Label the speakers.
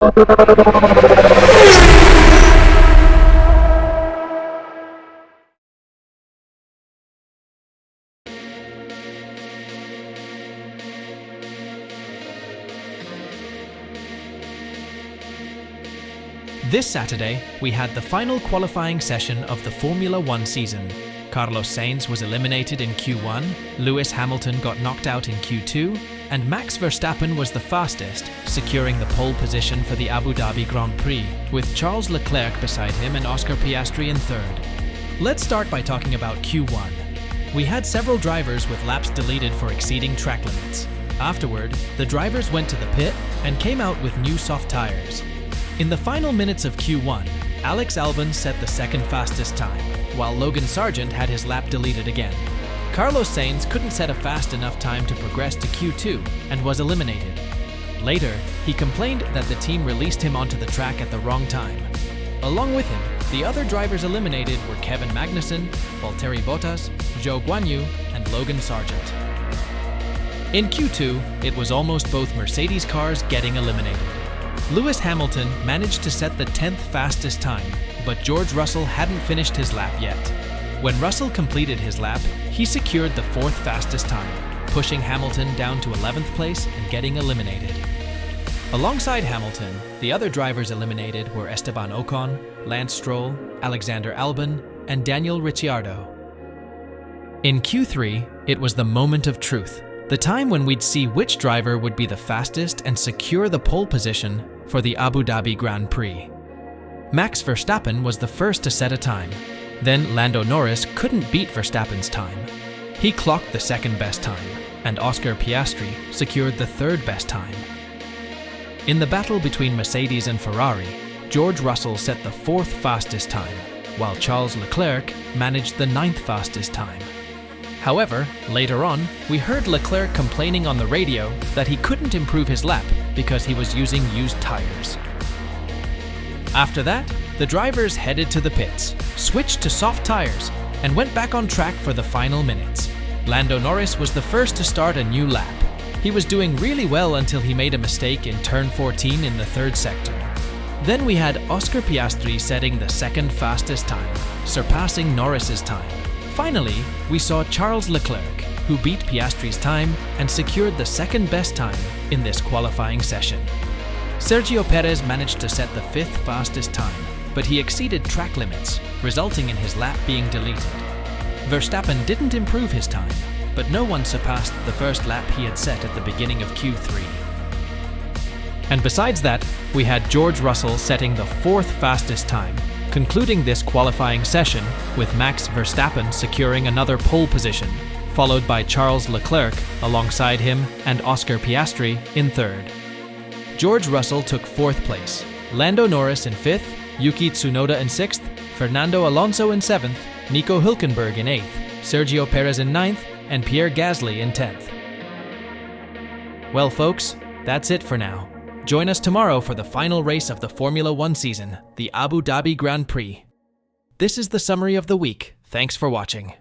Speaker 1: This Saturday, we had the final qualifying session of the Formula One season. Carlos Sainz was eliminated in Q1, Lewis Hamilton got knocked out in Q2, and Max Verstappen was the fastest, securing the pole position for the Abu Dhabi Grand Prix, with Charles Leclerc beside him and Oscar Piastri in third. Let's start by talking about Q1. We had several drivers with laps deleted for exceeding track limits. Afterward, the drivers went to the pit and came out with new soft tires. In the final minutes of Q1, Alex Albon set the second fastest time, while Logan Sargent had his lap deleted again. Carlos Sainz couldn't set a fast enough time to progress to Q2 and was eliminated. Later, he complained that the team released him onto the track at the wrong time. Along with him, the other drivers eliminated were Kevin Magnussen, Valtteri Bottas, Zhou Guanyu, and Logan Sargent. In Q2, it was almost both Mercedes cars getting eliminated. Lewis Hamilton managed to set the 10th fastest time, but George Russell hadn't finished his lap yet. When Russell completed his lap, he secured the 4th fastest time, pushing Hamilton down to 11th place and getting eliminated. Alongside Hamilton, the other drivers eliminated were Esteban Ocon, Lance Stroll, Alexander Albon, and Daniel Ricciardo. In Q3, it was the moment of truth, the time when we'd see which driver would be the fastest and secure the pole position for the Abu Dhabi Grand Prix. Max Verstappen was the first to set a time. Then Lando Norris couldn't beat Verstappen's time. He clocked the second best time, and Oscar Piastri secured the third best time. In the battle between Mercedes and Ferrari, George Russell set the 4th fastest time, while Charles Leclerc managed the 9th fastest time. However, later on, we heard Leclerc complaining on the radio that he couldn't improve his lap because he was using used tires. After that, the drivers headed to the pits, switched to soft tires, and went back on track for the final minutes. Lando Norris was the first to start a new lap. He was doing really well until he made a mistake in turn 14 in the 3rd sector. Then we had Oscar Piastri setting the 2nd fastest time, surpassing Norris's time. Finally, we saw Charles Leclerc, who beat Piastri's time and secured the 2nd best time in this qualifying session. Sergio Perez managed to set the 5th fastest time, but he exceeded track limits, resulting in his lap being deleted. Verstappen didn't improve his time, but no one surpassed the first lap he had set at the beginning of Q3. And besides that, we had George Russell setting the 4th fastest time, concluding this qualifying session with Max Verstappen securing another pole position, followed by Charles Leclerc alongside him and Oscar Piastri in 3rd. George Russell took 4th place, Lando Norris in 5th, Yuki Tsunoda in 6th, Fernando Alonso in 7th, Nico Hülkenberg in 8th, Sergio Perez in 9th, and Pierre Gasly in 10th. Well folks, that's it for now. Join us tomorrow for the final race of the Formula One season, the Abu Dhabi Grand Prix. This is the summary of the week. Thanks for watching.